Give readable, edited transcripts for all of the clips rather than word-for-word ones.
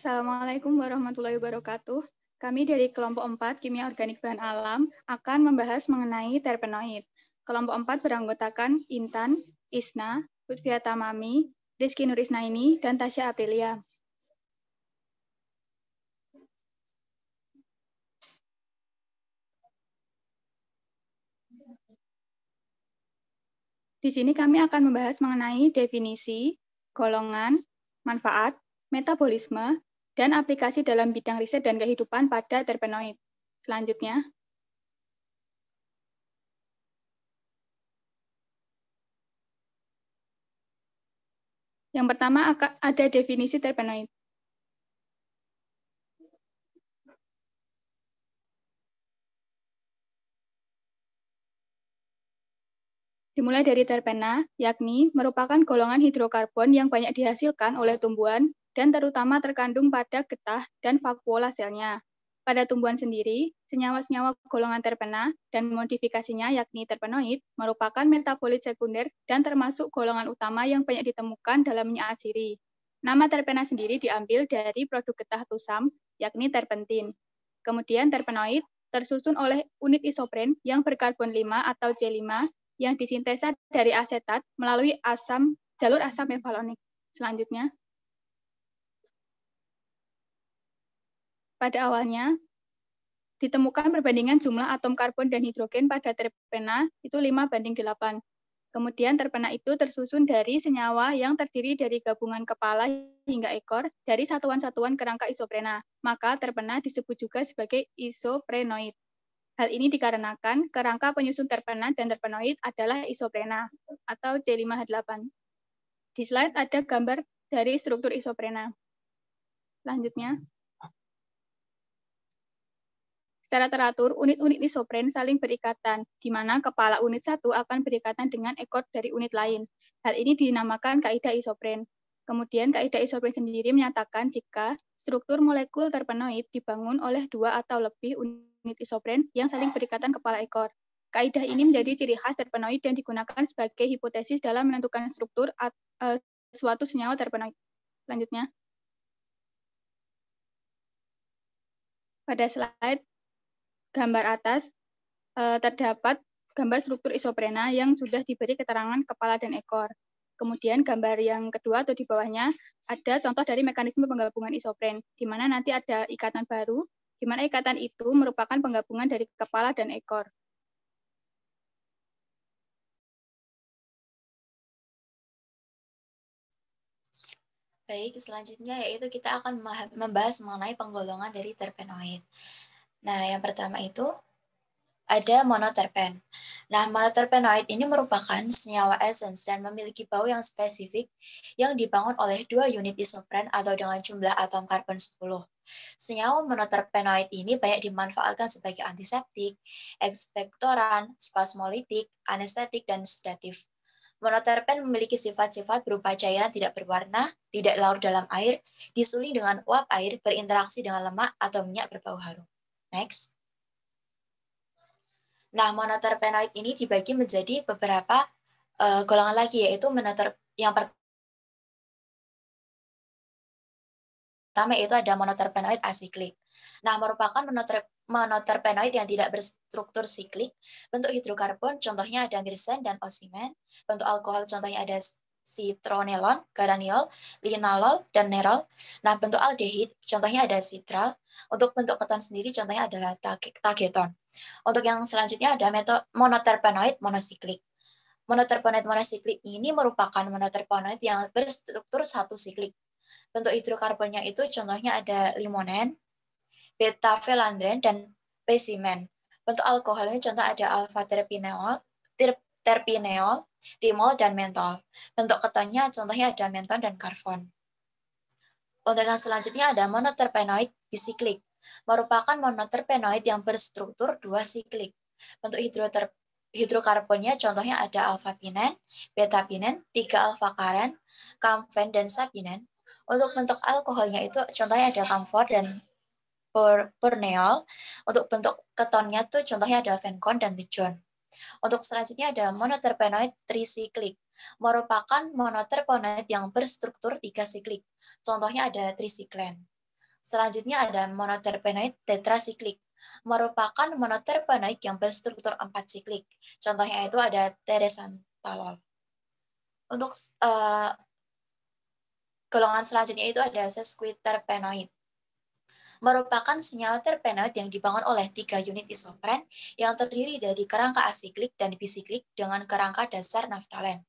Assalamualaikum warahmatullahi wabarakatuh. Kami dari kelompok 4 Kimia Organik Bahan Alam akan membahas mengenai terpenoid. Kelompok 4 beranggotakan Intan, Isna, Lutfia Tamami, Rizky Nurisnaini, dan Tasya Aprilia. Di sini kami akan membahas mengenai definisi, golongan, manfaat, metabolisme, dan aplikasi dalam bidang riset dan kehidupan pada terpenoid. Selanjutnya, yang pertama ada definisi terpenoid. Dimulai dari terpena, yakni merupakan golongan hidrokarbon yang banyak dihasilkan oleh tumbuhan dan terutama terkandung pada getah dan vakuola selnya. Pada tumbuhan sendiri, senyawa-senyawa golongan terpena dan modifikasinya yakni terpenoid merupakan metabolit sekunder dan termasuk golongan utama yang banyak ditemukan dalam minyak atsiri. Nama terpena sendiri diambil dari produk getah tusam, yakni terpentin. Kemudian terpenoid tersusun oleh unit isopren yang berkarbon 5 atau C5 yang disintesa dari asetat melalui jalur asam mevalonik. Selanjutnya, pada awalnya ditemukan perbandingan jumlah atom karbon dan hidrogen pada terpena itu 5:8. Kemudian terpena itu tersusun dari senyawa yang terdiri dari gabungan kepala hingga ekor dari satuan-satuan kerangka isoprena. Maka terpena disebut juga sebagai isoprenoid. Hal ini dikarenakan kerangka penyusun terpena dan terpenoid adalah isoprena atau C5H8. Di slide ada gambar dari struktur isoprena. Selanjutnya, secara teratur, unit-unit isopren saling berikatan, di mana kepala unit satu akan berikatan dengan ekor dari unit lain. Hal ini dinamakan kaidah isopren. Kemudian, kaidah isopren sendiri menyatakan jika struktur molekul terpenoid dibangun oleh 2 atau lebih unit isopren yang saling berikatan kepala ekor. Kaidah ini menjadi ciri khas terpenoid dan digunakan sebagai hipotesis dalam menentukan struktur suatu senyawa terpenoid. Selanjutnya, pada slide gambar atas terdapat gambar struktur isoprena yang sudah diberi keterangan kepala dan ekor. Kemudian gambar yang kedua atau di bawahnya ada contoh dari mekanisme penggabungan isopren, di mana nanti ada ikatan baru, di mana ikatan itu merupakan penggabungan dari kepala dan ekor. Baik, selanjutnya yaitu kita akan membahas mengenai penggolongan dari terpenoid. Nah, yang pertama itu ada monoterpen. Nah, monoterpenoid ini merupakan senyawa esens dan memiliki bau yang spesifik yang dibangun oleh 2 unit isopren atau dengan jumlah atom karbon 10. Senyawa monoterpenoid ini banyak dimanfaatkan sebagai antiseptik, ekspektoran, spasmolitik, anestetik, dan sedatif. Monoterpen memiliki sifat-sifat berupa cairan tidak berwarna, tidak larut dalam air, disuling dengan uap air, berinteraksi dengan lemak atau minyak berbau harum. Next. Nah, monoterpenoid ini dibagi menjadi beberapa golongan lagi, yaitu yang pertama itu ada monoterpenoid asiklik. Nah, merupakan monoterpenoid yang tidak berstruktur siklik. Bentuk hidrokarbon contohnya ada mirsen dan osimen. Bentuk alkohol contohnya ada citronelon, geraniol, linalol, dan nerol. Nah, bentuk aldehid contohnya ada citral. Untuk bentuk keton sendiri contohnya adalah tageton. Untuk yang selanjutnya ada monoterpenoid monosiklik. Monoterpenoid monosiklik ini merupakan monoterpenoid yang berstruktur satu siklik. Bentuk hidrokarbonnya itu contohnya ada limonen, beta-velandren, dan pesimen. Bentuk alkoholnya contoh ada alfa-terpineol, timol, dan mentol. Bentuk ketonnya contohnya ada menton dan karbon. Untuk yang selanjutnya ada monoterpenoid bisiklik, merupakan monoterpenoid yang berstruktur 2 siklik. Bentuk hidrokarbonnya contohnya ada alfa-pinen, beta-pinen, 3 alfa-karen, kamfen, dan sapinen. Untuk bentuk alkoholnya itu contohnya ada kamfor dan purneol. Untuk bentuk ketonnya tuh contohnya ada venkon dan dijon. Untuk selanjutnya ada monoterpenoid trisiklik, merupakan monoterpenoid yang berstruktur 3 siklik. Contohnya ada trisiklen. Selanjutnya ada monoterpenoid tetrasiklik, merupakan monoterpenoid yang berstruktur 4 siklik. Contohnya itu ada teresantalol. Untuk golongan selanjutnya itu ada sesquiterpenoid, merupakan senyawa terpenoid yang dibangun oleh 3 unit isopren yang terdiri dari kerangka asiklik dan bisiklik dengan kerangka dasar naftalen.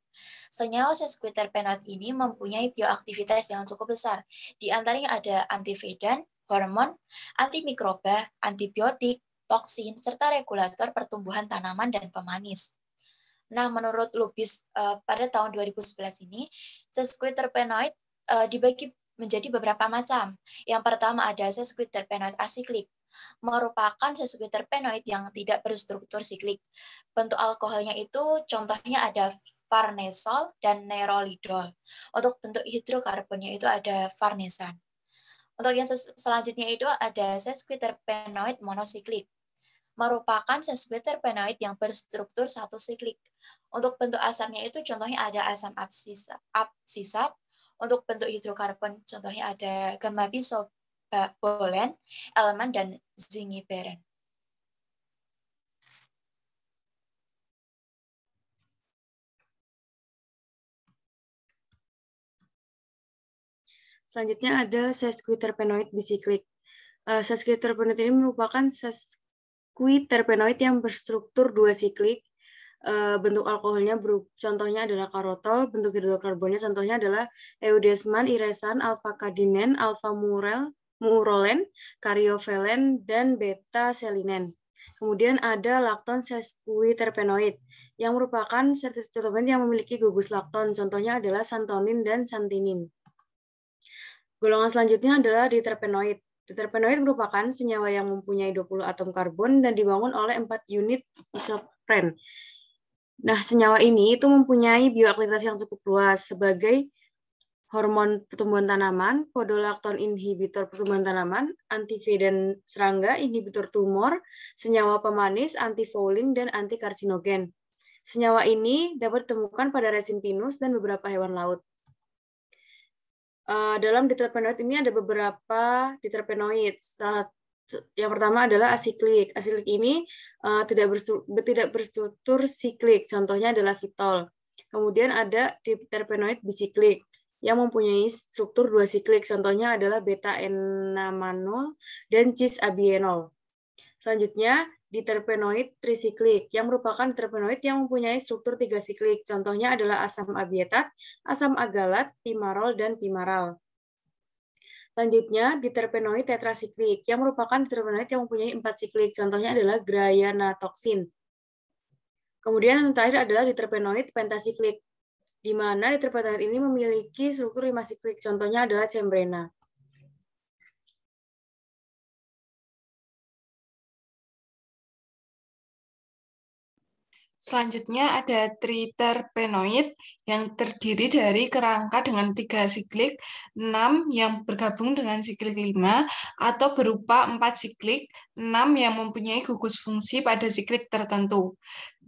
Senyawa sesquiterpenoid ini mempunyai bioaktivitas yang cukup besar. Di antaranya ada antivedan, hormon, antimikroba, antibiotik, toksin, serta regulator pertumbuhan tanaman dan pemanis. Nah, menurut Lubis pada tahun 2011 ini, sesquiterpenoid dibagi menjadi beberapa macam. Yang pertama ada sesquiterpenoid asiklik, merupakan sesquiterpenoid yang tidak berstruktur siklik. Bentuk alkoholnya itu contohnya ada farnesol dan nerolidol. Untuk bentuk hidrokarbonnya itu ada farnesan. Untuk yang selanjutnya itu ada sesquiterpenoid monosiklik, merupakan sesquiterpenoid yang berstruktur satu siklik. Untuk bentuk asamnya itu contohnya ada asam absisat. Untuk bentuk hidrokarbon contohnya ada gamma bisobolen, elemen, dan zingiberin. Selanjutnya ada sesquiterpenoid bisiklik. Sesquiterpenoid ini merupakan sesquiterpenoid yang berstruktur 2 siklik. Bentuk alkoholnya contohnya adalah karotol, bentuk hidrokarbonnya contohnya adalah eudesman, iresan, alfa-kadinen, alfa-murolen, karyovelen, dan beta-selinen. Kemudian ada lakton sesquiterpenoid yang merupakan sesquiterpenoid yang memiliki gugus lakton, contohnya adalah santonin dan santinin. Golongan selanjutnya adalah diterpenoid. Diterpenoid merupakan senyawa yang mempunyai 20 atom karbon dan dibangun oleh 4 unit isopren. Nah, senyawa ini itu mempunyai bioaktivitas yang cukup luas sebagai hormon pertumbuhan tanaman, podolakton inhibitor pertumbuhan tanaman, antivedan serangga, inhibitor tumor, senyawa pemanis, antifouling, dan antikarsinogen. Senyawa ini dapat ditemukan pada resin pinus dan beberapa hewan laut. Dalam diterpenoid ini ada beberapa diterpenoid. Yang pertama adalah asiklik. Asiklik ini tidak berstruktur siklik, contohnya adalah fitol. Kemudian ada diterpenoid bisiklik yang mempunyai struktur 2 siklik, contohnya adalah beta-enamanol dan cis-abienol. Selanjutnya, diterpenoid trisiklik yang merupakan diterpenoid yang mempunyai struktur 3 siklik, contohnya adalah asam abietat, asam agalat, pimarol, dan pimaral. Selanjutnya, diterpenoid tetrasiklik yang merupakan diterpenoid yang mempunyai 4 siklik, contohnya adalah gryanatoksin. Kemudian yang terakhir adalah diterpenoid pentasiklik, di mana diterpenoid ini memiliki struktur 5 siklik, contohnya adalah cembrena. Selanjutnya ada triterpenoid yang terdiri dari kerangka dengan 3 siklik, 6 yang bergabung dengan siklik 5, atau berupa 4 siklik, 6 yang mempunyai gugus fungsi pada siklik tertentu.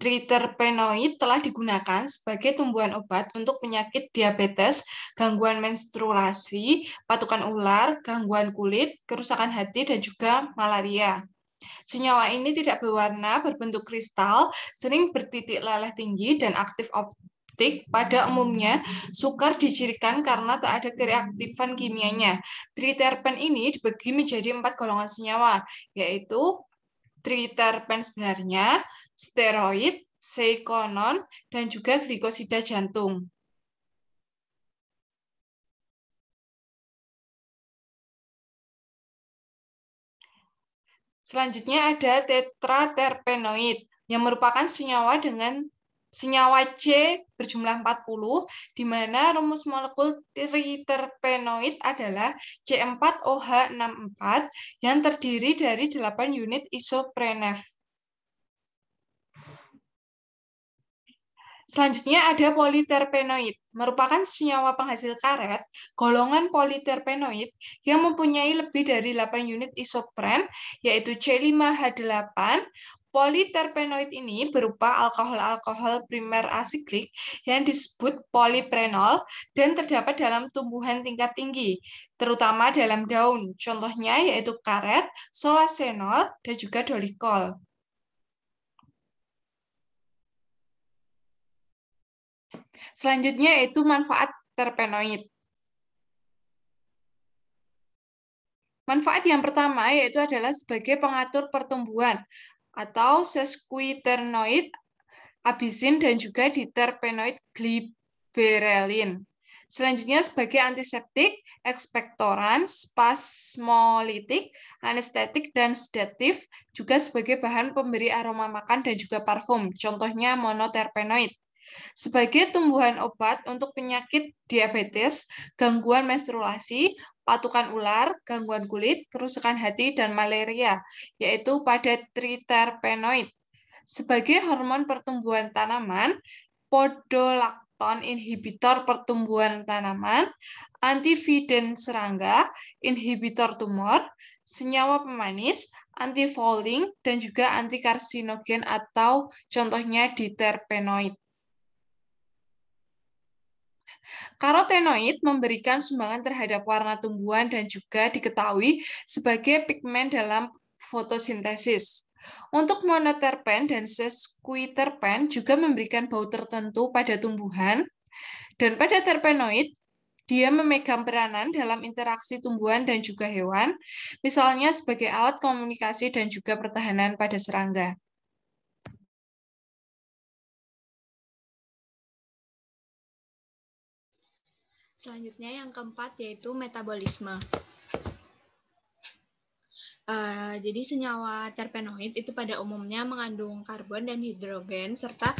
Triterpenoid telah digunakan sebagai tumbuhan obat untuk penyakit diabetes, gangguan menstruasi, patukan ular, gangguan kulit, kerusakan hati, dan juga malaria. Senyawa ini tidak berwarna, berbentuk kristal, sering bertitik leleh tinggi, dan aktif optik. Pada umumnya, sukar dicirikan karena tak ada kereaktifan kimianya. Triterpen ini dibagi menjadi 4 golongan senyawa, yaitu triterpen sebenarnya, steroid, seikonon, dan juga glikosida jantung. Selanjutnya ada tetraterpenoid yang merupakan senyawa dengan senyawa C berjumlah 40, di mana rumus molekul triterpenoid adalah C4OH64 yang terdiri dari 8 unit isoprenef. Selanjutnya ada politerpenoid, merupakan senyawa penghasil karet, golongan politerpenoid yang mempunyai lebih dari 8 unit isopren, yaitu C5H8, Politerpenoid ini berupa alkohol-alkohol primer asiklik yang disebut poliprenol dan terdapat dalam tumbuhan tingkat tinggi, terutama dalam daun. Contohnya yaitu karet, solasenol, dan juga dolikol. Selanjutnya yaitu manfaat terpenoid. Manfaat yang pertama yaitu adalah sebagai pengatur pertumbuhan atau sesquiternoid abisin dan juga diterpenoid gliberelin. Selanjutnya sebagai antiseptik, ekspektoran, spasmolitik, anestetik, dan sedatif, juga sebagai bahan pemberi aroma makan dan juga parfum, contohnya monoterpenoid. Sebagai tumbuhan obat untuk penyakit diabetes, gangguan menstruasi, patukan ular, gangguan kulit, kerusakan hati, dan malaria, yaitu pada triterpenoid. Sebagai hormon pertumbuhan tanaman, podolakton inhibitor pertumbuhan tanaman, antividen serangga, inhibitor tumor, senyawa pemanis, antifouling, dan juga antikarsinogen atau contohnya diterpenoid. Karotenoid memberikan sumbangan terhadap warna tumbuhan dan juga diketahui sebagai pigmen dalam fotosintesis. Untuk monoterpen dan sesquiterpen juga memberikan bau tertentu pada tumbuhan, dan pada terpenoid, dia memegang peranan dalam interaksi tumbuhan dan juga hewan, misalnya sebagai alat komunikasi dan juga pertahanan pada serangga. Selanjutnya yang keempat yaitu metabolisme. Jadi senyawa terpenoid itu pada umumnya mengandung karbon dan hidrogen serta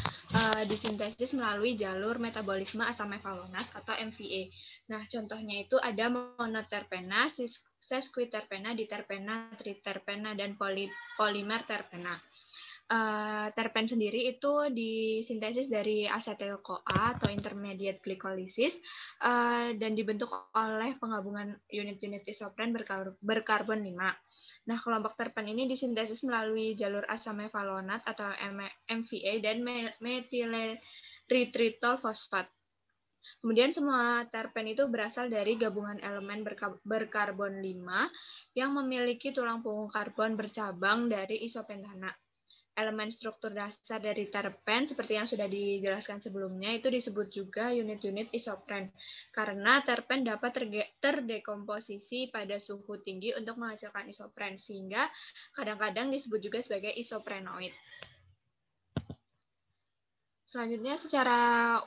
disintesis melalui jalur metabolisme asam mevalonat atau MVA. Nah, contohnya itu ada monoterpena, sesquiterpena, diterpena, triterpena, dan polimer terpena. Terpen sendiri itu disintesis dari asetil-CoA atau intermediate glycolysis dan dibentuk oleh penggabungan unit-unit isopren berkarbon 5. Nah, kelompok terpen ini disintesis melalui jalur asam mevalonat atau MVA dan methylerythritol fosfat. Kemudian semua terpen itu berasal dari gabungan elemen berkarbon 5 yang memiliki tulang punggung karbon bercabang dari isopentana. Elemen struktur dasar dari terpen seperti yang sudah dijelaskan sebelumnya itu disebut juga unit-unit isopren karena terpen dapat terdekomposisi pada suhu tinggi untuk menghasilkan isopren sehingga kadang-kadang disebut juga sebagai isoprenoid. Selanjutnya secara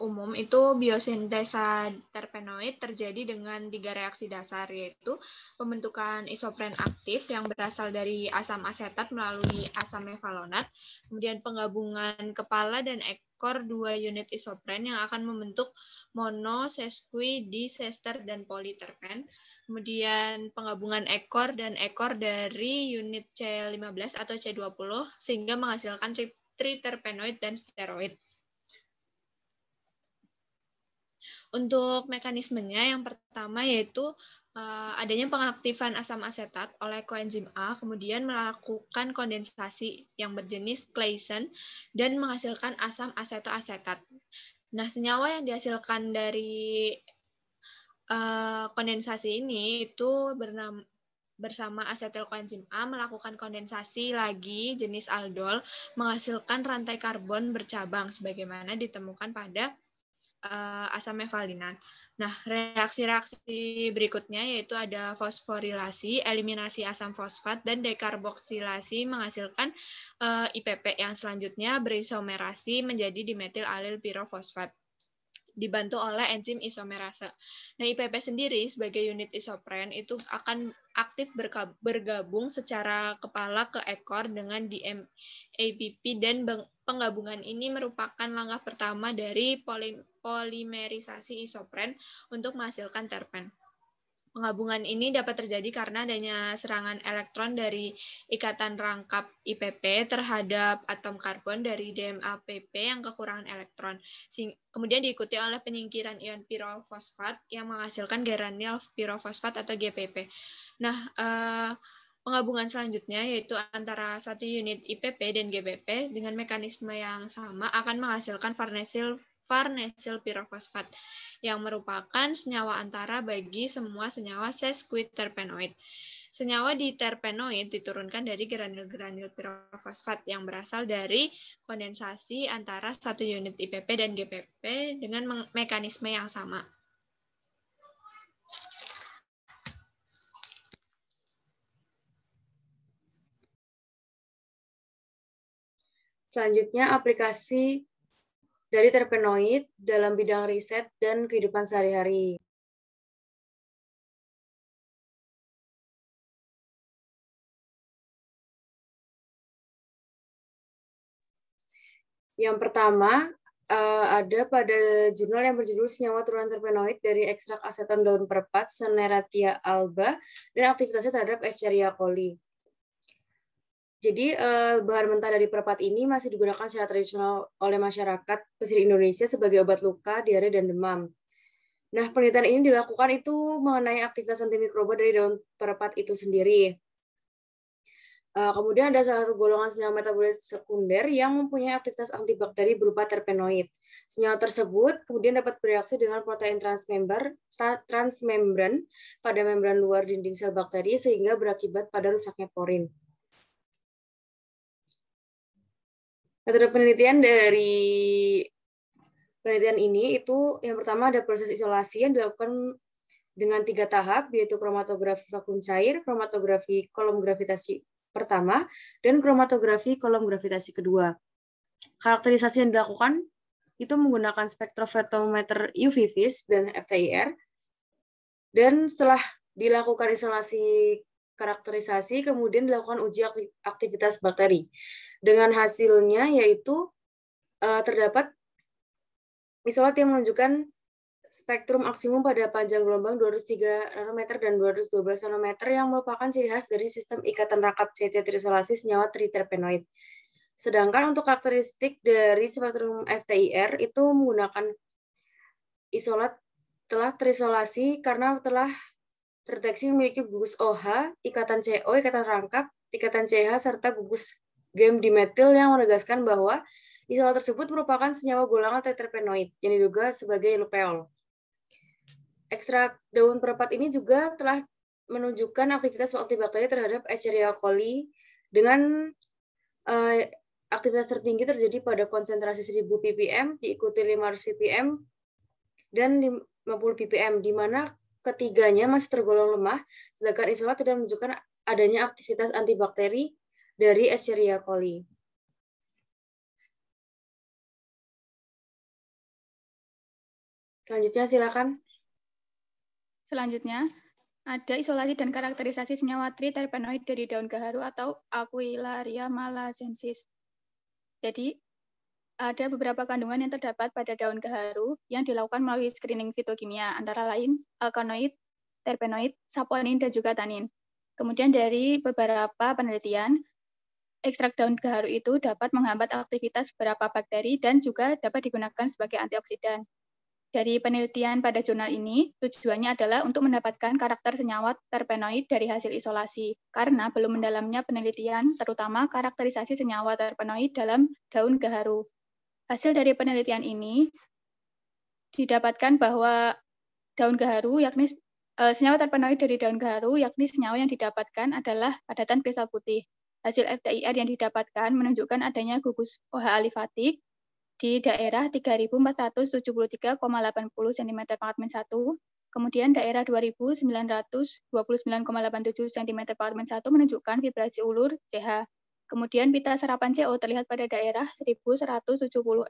umum itu biosintesa terpenoid terjadi dengan 3 reaksi dasar, yaitu pembentukan isopren aktif yang berasal dari asam asetat melalui asam mevalonat, kemudian penggabungan kepala dan ekor 2 unit isopren yang akan membentuk mono, sesqui, disester, dan politerpen, kemudian penggabungan ekor dan ekor dari unit C15 atau C20 sehingga menghasilkan triterpenoid dan steroid. Untuk mekanismenya yang pertama yaitu adanya pengaktifan asam asetat oleh koenzim A, kemudian melakukan kondensasi yang berjenis Claisen dan menghasilkan asam asetoasetat. Nah, senyawa yang dihasilkan dari kondensasi ini itu bersama asetil koenzim A melakukan kondensasi lagi jenis aldol, menghasilkan rantai karbon bercabang sebagaimana ditemukan pada asam mevalinat. Nah, reaksi-reaksi berikutnya yaitu ada fosforilasi, eliminasi asam fosfat, dan dekarboksilasi menghasilkan IPP yang selanjutnya berisomerasi menjadi dimetil alil pirofosfat dibantu oleh enzim isomerase. Nah, IPP sendiri sebagai unit isopren itu akan aktif bergabung secara kepala ke ekor dengan DMAPP dan penggabungan ini merupakan langkah pertama dari polimerisasi isopren untuk menghasilkan terpen. Penggabungan ini dapat terjadi karena adanya serangan elektron dari ikatan rangkap IPP terhadap atom karbon dari DMAPP yang kekurangan elektron. Kemudian diikuti oleh penyingkiran ion pirofosfat yang menghasilkan geranyl pirofosfat atau GPP. Nah, Penggabungan selanjutnya yaitu antara satu unit IPP dan GPP dengan mekanisme yang sama akan menghasilkan farnesil pirofosfat yang merupakan senyawa antara bagi semua senyawa sesquiterpenoid. Senyawa diterpenoid diturunkan dari granul-granul pirofosfat yang berasal dari kondensasi antara satu unit IPP dan GPP dengan mekanisme yang sama. Selanjutnya, aplikasi dari terpenoid dalam bidang riset dan kehidupan sehari-hari. Yang pertama, ada pada jurnal yang berjudul Senyawa Turunan Terpenoid dari ekstrak aseton daun perpat, Soneratia alba, dan aktivitasnya terhadap Escherichia coli. Jadi, bahan mentah dari perpat ini masih digunakan secara tradisional oleh masyarakat pesisir Indonesia sebagai obat luka, diare, dan demam. Nah, penelitian ini dilakukan itu mengenai aktivitas antimikroba dari daun perpat itu sendiri. Kemudian ada salah satu golongan senyawa metabolit sekunder yang mempunyai aktivitas antibakteri berupa terpenoid. Senyawa tersebut kemudian dapat bereaksi dengan protein transmembran pada membran luar dinding sel bakteri sehingga berakibat pada rusaknya porin. Metode penelitian dari penelitian ini itu yang pertama ada proses isolasi yang dilakukan dengan 3 tahap, yaitu kromatografi vakum cair, kromatografi kolom gravitasi pertama, dan kromatografi kolom gravitasi kedua. Karakterisasi yang dilakukan itu menggunakan spektrofotometer UV vis dan FTIR, dan setelah dilakukan isolasi karakterisasi, kemudian dilakukan uji aktivitas bakteri. Dengan hasilnya yaitu terdapat isolat yang menunjukkan spektrum maksimum pada panjang gelombang 203 nanometer dan 212 nanometer yang merupakan ciri khas dari sistem ikatan rangkap CC terisolasi senyawa triterpenoid. Sedangkan untuk karakteristik dari spektrum FTIR itu menggunakan isolat telah terisolasi karena telah terdeteksi memiliki gugus OH, ikatan CO, ikatan rangkap, ikatan CH, serta gugus gem dimetil yang menegaskan bahwa isolat tersebut merupakan senyawa golongan terpenoid yang diduga sebagai lupeol. Ekstrak daun perpat ini juga telah menunjukkan aktivitas antibakteri terhadap Escherichia coli dengan aktivitas tertinggi terjadi pada konsentrasi 1000 ppm, diikuti 500 ppm, dan 50 ppm, di mana ketiganya masih tergolong lemah, sedangkan isolat tidak menunjukkan adanya aktivitas antibakteri dari Escherichia coli. Selanjutnya, silakan. Selanjutnya, ada isolasi dan karakterisasi senyawa triterpenoid dari daun gaharu atau Aquilaria malacensis. Jadi, ada beberapa kandungan yang terdapat pada daun gaharu yang dilakukan melalui screening fitokimia, antara lain alkanoid, terpenoid, saponin, dan juga tanin. Kemudian dari beberapa penelitian, ekstrak daun gaharu itu dapat menghambat aktivitas beberapa bakteri dan juga dapat digunakan sebagai antioksidan. Dari penelitian pada jurnal ini, tujuannya adalah untuk mendapatkan karakter senyawa terpenoid dari hasil isolasi, karena belum mendalamnya penelitian, terutama karakterisasi senyawa terpenoid dalam daun gaharu. Hasil dari penelitian ini didapatkan bahwa daun gaharu, yakni senyawa terpenoid dari daun gaharu, yakni senyawa yang didapatkan adalah padatan kristal putih. Hasil FTIR yang didapatkan menunjukkan adanya gugus OH alifatik di daerah 3.473,80 cm/1, kemudian daerah 2.929,87 cm/1 menunjukkan vibrasi ulur CH. Kemudian pita serapan CO terlihat pada daerah 1.176,56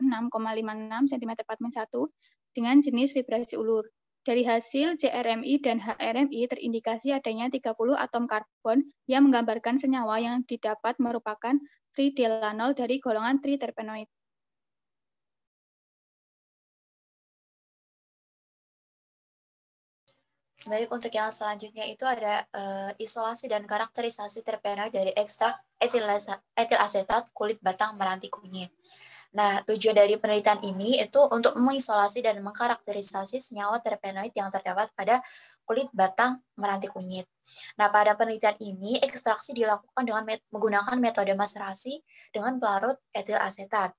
cm/1 dengan jenis vibrasi ulur. Dari hasil CRMI dan HRMI terindikasi adanya 30 atom karbon yang menggambarkan senyawa yang didapat merupakan tridelanol dari golongan triterpenoid. Baik, untuk yang selanjutnya itu ada isolasi dan karakterisasi terpenoid dari ekstrak etil asetat kulit batang meranti kunyit. Nah, tujuan dari penelitian ini itu untuk mengisolasi dan mengkarakterisasi senyawa terpenoid yang terdapat pada kulit batang meranti kunyit. Nah, pada penelitian ini, ekstraksi dilakukan dengan menggunakan metode maserasi dengan pelarut etil asetat.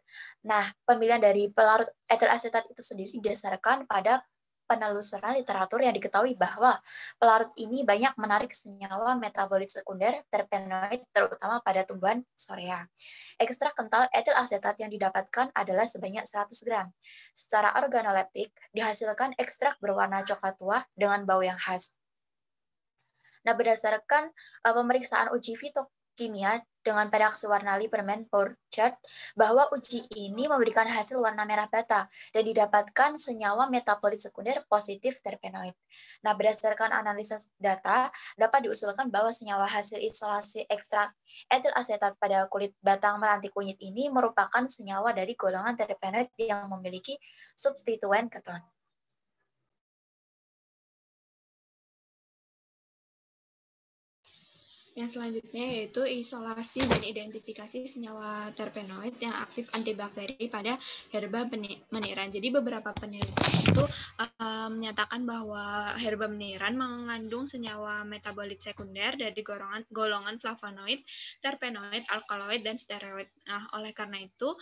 Nah, pemilihan dari pelarut etil asetat itu sendiri didasarkan pada penelusuran literatur yang diketahui bahwa pelarut ini banyak menarik senyawa metabolit sekunder terpenoid terutama pada tumbuhan Sorea. Ekstrak kental etil asetat yang didapatkan adalah sebanyak 100 gram. Secara organoleptik, dihasilkan ekstrak berwarna coklat tua dengan bau yang khas. Nah, berdasarkan pemeriksaan uji fitokimia dengan reaksi warna Lieberman Burchard, bahwa uji ini memberikan hasil warna merah bata dan didapatkan senyawa metabolit sekunder positif terpenoid. Nah, berdasarkan analisis data, dapat diusulkan bahwa senyawa hasil isolasi ekstrak etil asetat pada kulit batang meranti kunyit ini merupakan senyawa dari golongan terpenoid yang memiliki substituen keton. Yang selanjutnya yaitu isolasi dan identifikasi senyawa terpenoid yang aktif antibakteri pada herba meniran. Jadi beberapa penelitian itu menyatakan bahwa herba meniran mengandung senyawa metabolit sekunder dari golongan flavonoid, terpenoid, alkaloid, dan steroid. Nah, oleh karena itu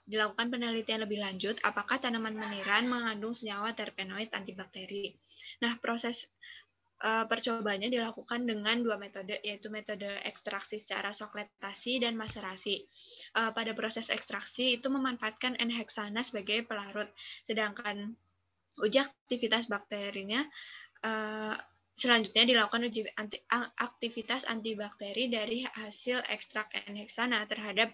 dilakukan penelitian lebih lanjut apakah tanaman meniran mengandung senyawa terpenoid antibakteri. Nah, proses percobaannya dilakukan dengan dua metode, yaitu metode ekstraksi secara sokletasi dan maserasi. Pada proses ekstraksi itu memanfaatkan N-heksana sebagai pelarut, sedangkan uji aktivitas bakterinya selanjutnya dilakukan uji aktivitas antibakteri dari hasil ekstrak N-heksana terhadap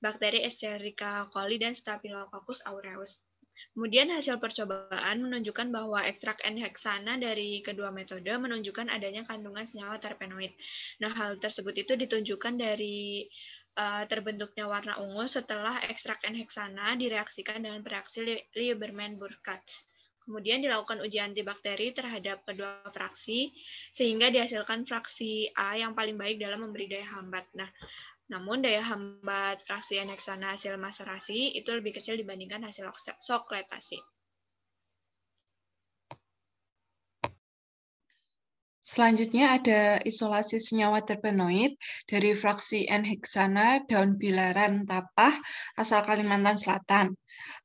bakteri Escherichia coli dan Staphylococcus aureus. Kemudian hasil percobaan menunjukkan bahwa ekstrak N-heksana dari kedua metode menunjukkan adanya kandungan senyawa terpenoid. Nah, hal tersebut itu ditunjukkan dari terbentuknya warna ungu setelah ekstrak N-heksana direaksikan dengan reaksi Lieberman-Burkhardt. Kemudian dilakukan uji antibakteri terhadap kedua fraksi, sehingga dihasilkan fraksi A yang paling baik dalam memberi daya hambat. Nah, namun daya hambat fraksi N-heksana hasil maserasi itu lebih kecil dibandingkan hasil sokletasi. Selanjutnya ada isolasi senyawa terpenoid dari fraksi N-heksana daun bilaran tapah asal Kalimantan Selatan.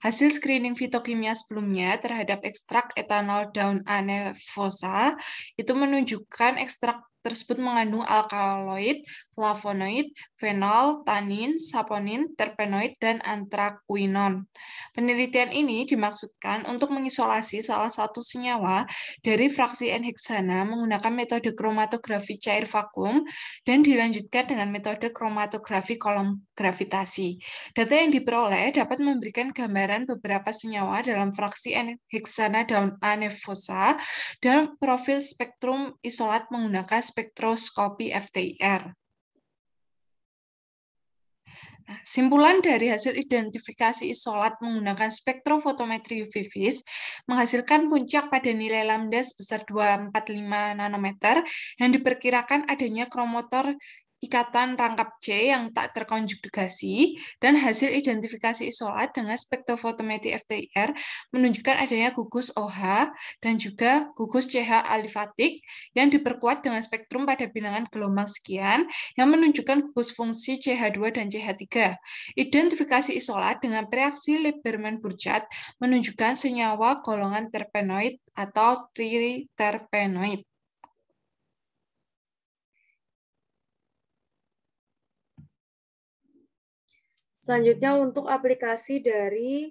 Hasil screening fitokimia sebelumnya terhadap ekstrak etanol daun anevosa itu menunjukkan ekstrak tersebut mengandung alkaloid, flavonoid, fenol, tanin, saponin, terpenoid, dan antrakuinon. Penelitian ini dimaksudkan untuk mengisolasi salah satu senyawa dari fraksi N-heksana menggunakan metode kromatografi cair vakum dan dilanjutkan dengan metode kromatografi kolom gravitasi. Data yang diperoleh dapat memberikan gambaran beberapa senyawa dalam fraksi N-heksana daun anevosa dan profil spektrum isolat menggunakan spektroskopi FTIR. Nah, simpulan dari hasil identifikasi isolat menggunakan spektrofotometri UV vis menghasilkan puncak pada nilai lambda sebesar 245 nanometer yang diperkirakan adanya kromotor ikatan rangkap C yang tak terkonjugasi, dan hasil identifikasi isolat dengan spektrofotometri FTIR menunjukkan adanya gugus OH dan juga gugus CH alifatik yang diperkuat dengan spektrum pada bilangan gelombang sekian yang menunjukkan gugus fungsi CH2 dan CH3. Identifikasi isolat dengan reaksi Lieberman-Burchard menunjukkan senyawa golongan terpenoid atau triterpenoid. Selanjutnya untuk aplikasi dari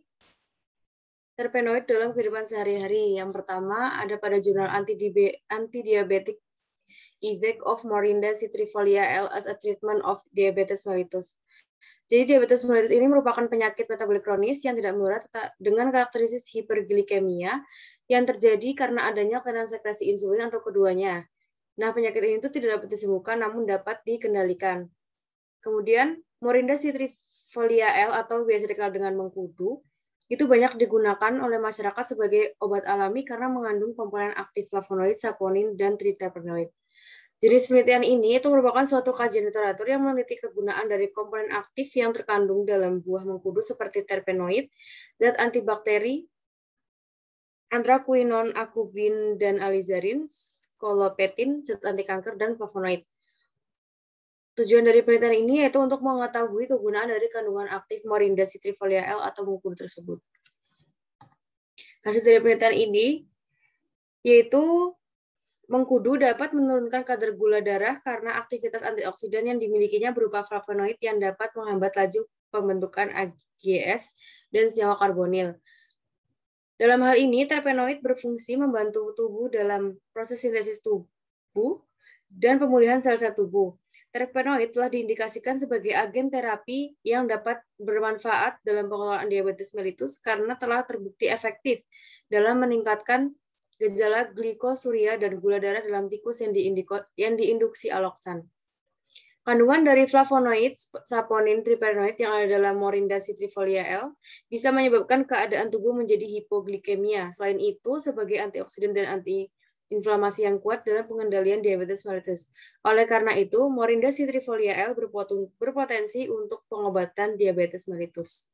terpenoid dalam kehidupan sehari-hari. Yang pertama ada pada jurnal Antidiabetic Effect of Morinda citrifolia L as a Treatment of Diabetes mellitus. Jadi diabetes mellitus ini merupakan penyakit metabolik kronis yang tidak menular dengan karakteristik hiperglikemia yang terjadi karena adanya kelainan sekresi insulin atau keduanya. Nah, penyakit ini itu tidak dapat disembuhkan namun dapat dikendalikan. Kemudian Morinda citrifolia L atau biasa dikenal dengan mengkudu itu banyak digunakan oleh masyarakat sebagai obat alami karena mengandung komponen aktif flavonoid, saponin, dan triterpenoid. Jenis penelitian ini itu merupakan suatu kajian literatur yang meneliti kegunaan dari komponen aktif yang terkandung dalam buah mengkudu seperti terpenoid, zat antibakteri, anthraquinone, acubin, dan alizarin, skolopetin, zat anti kanker, dan flavonoid. Tujuan dari penelitian ini yaitu untuk mengetahui kegunaan dari kandungan aktif Morinda citrifolia L atau mengkudu tersebut. Hasil dari penelitian ini yaitu mengkudu dapat menurunkan kadar gula darah karena aktivitas antioksidan yang dimilikinya berupa flavonoid yang dapat menghambat laju pembentukan AGS dan senyawa karbonil. Dalam hal ini, terpenoid berfungsi membantu tubuh dalam proses sintesis tubuh dan pemulihan sel-sel tubuh. Terpenoid telah diindikasikan sebagai agen terapi yang dapat bermanfaat dalam pengelolaan diabetes mellitus karena telah terbukti efektif dalam meningkatkan gejala glikosuria dan gula darah dalam tikus yang diinduksi aloksan. Kandungan dari flavonoid, saponin, tripenoid yang ada dalam Morinda citrifolia L bisa menyebabkan keadaan tubuh menjadi hipoglikemia. Selain itu, sebagai antioksidan dan antiinflamasi yang kuat dalam pengendalian diabetes mellitus. Oleh karena itu, Morinda citrifolia L berpotensi untuk pengobatan diabetes mellitus.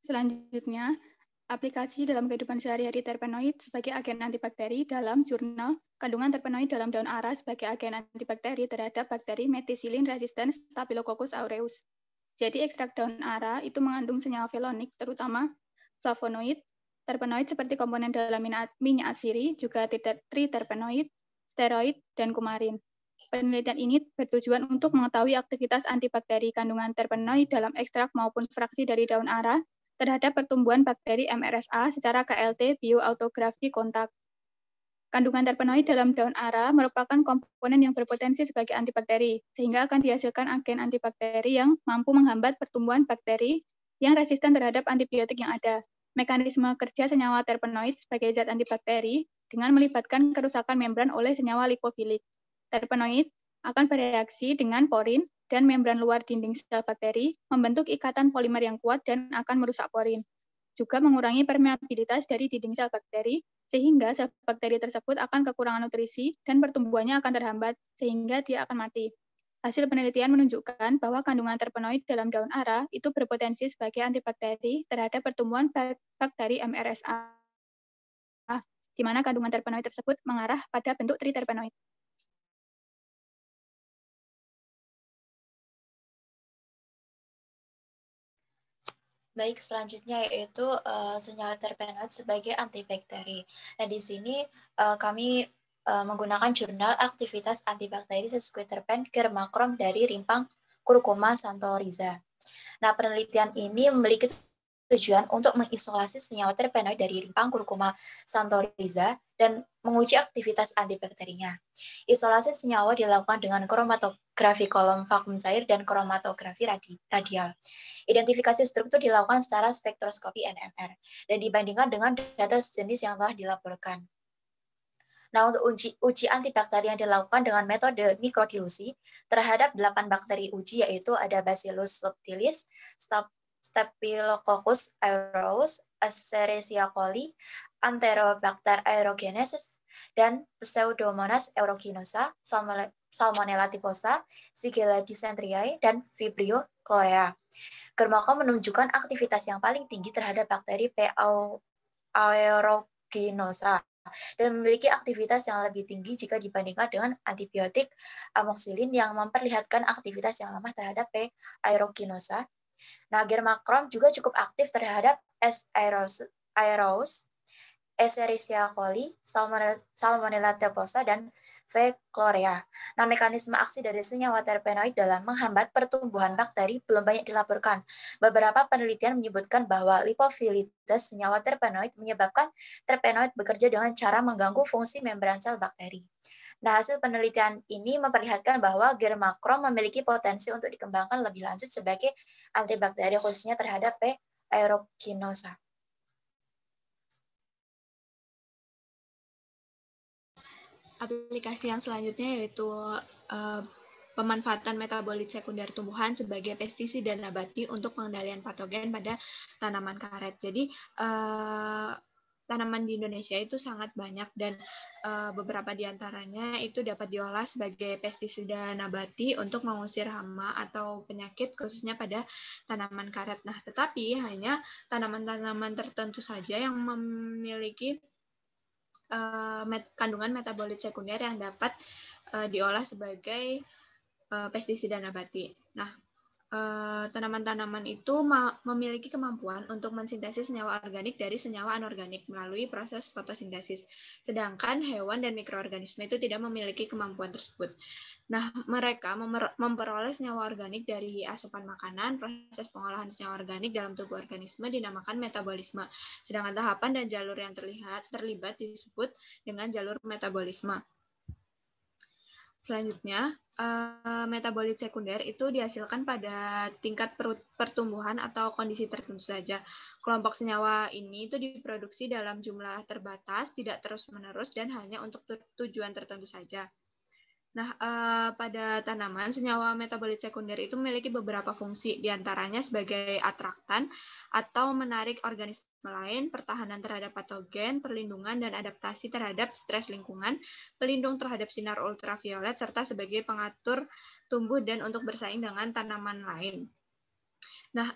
Selanjutnya, aplikasi dalam kehidupan sehari-hari terpenoid sebagai agen antibakteri dalam jurnal kandungan terpenoid dalam daun ara sebagai agen antibakteri terhadap bakteri methicillin resistant Staphylococcus aureus. Jadi ekstrak daun ara itu mengandung senyawa felonik, terutama flavonoid, terpenoid seperti komponen dalam minyak atsiri, juga triterpenoid, steroid, dan kumarin. Penelitian ini bertujuan untuk mengetahui aktivitas antibakteri kandungan terpenoid dalam ekstrak maupun fraksi dari daun ara terhadap pertumbuhan bakteri MRSA secara KLT bioautografi kontak. Kandungan terpenoid dalam daun ara merupakan komponen yang berpotensi sebagai antibakteri, sehingga akan dihasilkan agen antibakteri yang mampu menghambat pertumbuhan bakteri yang resisten terhadap antibiotik yang ada. Mekanisme kerja senyawa terpenoid sebagai zat antibakteri dengan melibatkan kerusakan membran oleh senyawa lipofilik. Terpenoid akan bereaksi dengan porin dan membran luar dinding sel bakteri, membentuk ikatan polimer yang kuat dan akan merusak porin. Juga mengurangi permeabilitas dari dinding sel bakteri, sehingga sel bakteri tersebut akan kekurangan nutrisi dan pertumbuhannya akan terhambat, sehingga dia akan mati. Hasil penelitian menunjukkan bahwa kandungan terpenoid dalam daun ara itu berpotensi sebagai antibakteri terhadap pertumbuhan bakteri MRSA, di mana kandungan terpenoid tersebut mengarah pada bentuk triterpenoid. Baik, selanjutnya yaitu senyawa terpenoid sebagai antibakteri. Nah, di sini kami menggunakan jurnal aktivitas antibakteri sesquiterpen germacrom dari rimpang Curcuma santoriza. Nah, penelitian ini memiliki tujuan untuk mengisolasi senyawa terpenoid dari rimpang Curcuma santoriza dan menguji aktivitas antibakterinya. Isolasi senyawa dilakukan dengan kromatografi kolom vakum cair dan kromatografi radial. Identifikasi struktur dilakukan secara spektroskopi NMR dan dibandingkan dengan data sejenis yang telah dilaporkan. Nah, untuk uji antibakteri yang dilakukan dengan metode mikrodilusi terhadap 8 bakteri uji, yaitu ada Bacillus subtilis, Staphylococcus aureus, Escherichia coli, Enterobacter aerogenesis, dan Pseudomonas aeruginosa, Salmonella typhosa, Shigella dysenteriae, dan Vibrio cholerae. Germacrom menunjukkan aktivitas yang paling tinggi terhadap bakteri P. aeruginosa dan memiliki aktivitas yang lebih tinggi jika dibandingkan dengan antibiotik amoxicillin yang memperlihatkan aktivitas yang lemah terhadap P. aeruginosa. Nah, germacrom juga cukup aktif terhadap S. aureus, Escherichia coli, Salmonella typhosa, dan V. cholerae. Nah, mekanisme aksi dari senyawa terpenoid dalam menghambat pertumbuhan bakteri belum banyak dilaporkan. Beberapa penelitian menyebutkan bahwa lipofilitas senyawa terpenoid menyebabkan terpenoid bekerja dengan cara mengganggu fungsi membran sel bakteri. Nah, hasil penelitian ini memperlihatkan bahwa germacrom memiliki potensi untuk dikembangkan lebih lanjut sebagai antibakteri khususnya terhadap P. aeruginosa. Aplikasi yang selanjutnya yaitu pemanfaatan metabolit sekunder tumbuhan sebagai pestisida nabati untuk pengendalian patogen pada tanaman karet. Jadi tanaman di Indonesia itu sangat banyak dan beberapa di antaranya itu dapat diolah sebagai pestisida nabati untuk mengusir hama atau penyakit khususnya pada tanaman karet. Nah, tetapi hanya tanaman-tanaman tertentu saja yang memiliki kandungan metabolit sekunder yang dapat diolah sebagai pestisida nabati. Nah, tanaman-tanaman itu memiliki kemampuan untuk mensintesis senyawa organik dari senyawa anorganik melalui proses fotosintesis. Sedangkan hewan dan mikroorganisme itu tidak memiliki kemampuan tersebut. Nah, mereka memperoleh senyawa organik dari asupan makanan. Proses pengolahan senyawa organik dalam tubuh organisme dinamakan metabolisme. Sedangkan tahapan dan jalur yang terlibat disebut dengan jalur metabolisme. Selanjutnya, metabolit sekunder itu dihasilkan pada tingkat pertumbuhan atau kondisi tertentu saja. Kelompok senyawa ini itu diproduksi dalam jumlah terbatas, tidak terus-menerus, dan hanya untuk tujuan tertentu saja. Nah, pada tanaman, senyawa metabolit sekunder itu memiliki beberapa fungsi, diantaranya sebagai atraktan atau menarik organisme lain, pertahanan terhadap patogen, perlindungan dan adaptasi terhadap stres lingkungan, pelindung terhadap sinar ultraviolet, serta sebagai pengatur tumbuh dan untuk bersaing dengan tanaman lain. Nah,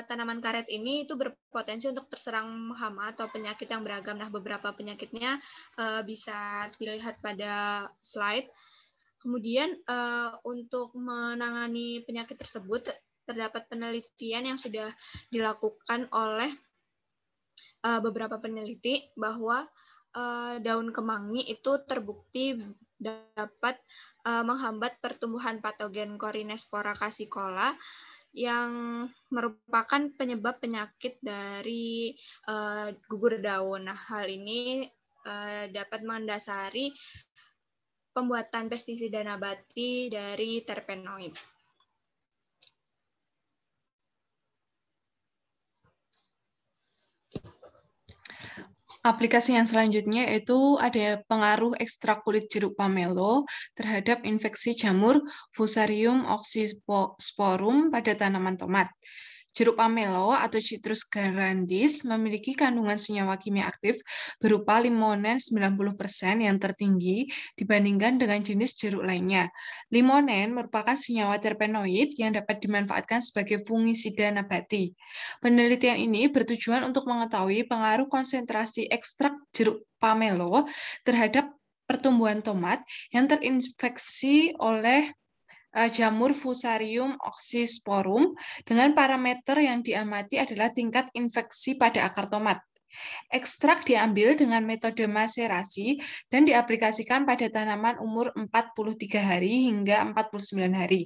tanaman karet ini itu berpotensi untuk terserang hama atau penyakit yang beragam. Nah, beberapa penyakitnya bisa dilihat pada slide. Kemudian untuk menangani penyakit tersebut terdapat penelitian yang sudah dilakukan oleh beberapa peneliti bahwa daun kemangi itu terbukti dapat menghambat pertumbuhan patogen Corynespora cassicola yang merupakan penyebab penyakit dari gugur daun. Nah, hal ini dapat mendasari pembuatan pestisida nabati dari terpenoid. Aplikasi yang selanjutnya itu ada pengaruh ekstrak kulit jeruk pamelo terhadap infeksi jamur Fusarium oxysporum pada tanaman tomat. Jeruk pamelo atau Citrus grandis memiliki kandungan senyawa kimia aktif berupa limonen 90% yang tertinggi dibandingkan dengan jenis jeruk lainnya. Limonen merupakan senyawa terpenoid yang dapat dimanfaatkan sebagai fungisida nabati. Penelitian ini bertujuan untuk mengetahui pengaruh konsentrasi ekstrak jeruk pamelo terhadap pertumbuhan tomat yang terinfeksi oleh jamur Fusarium oxysporum dengan parameter yang diamati adalah tingkat infeksi pada akar tomat. Ekstrak diambil dengan metode maserasi dan diaplikasikan pada tanaman umur 43 hari hingga 49 hari.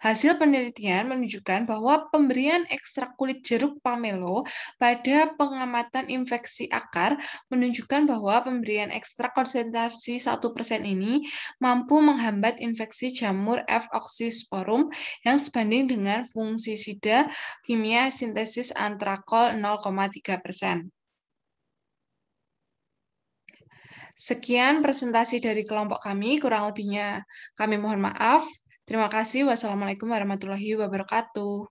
Hasil penelitian menunjukkan bahwa pemberian ekstrak kulit jeruk pamelo pada pengamatan infeksi akar menunjukkan bahwa pemberian ekstrak konsentrasi 1% ini mampu menghambat infeksi jamur F. oxysporum yang sebanding dengan fungisida kimia sintesis antrakol 0,3%. Sekian presentasi dari kelompok kami, kurang lebihnya kami mohon maaf. Terima kasih. Wassalamualaikum warahmatullahi wabarakatuh.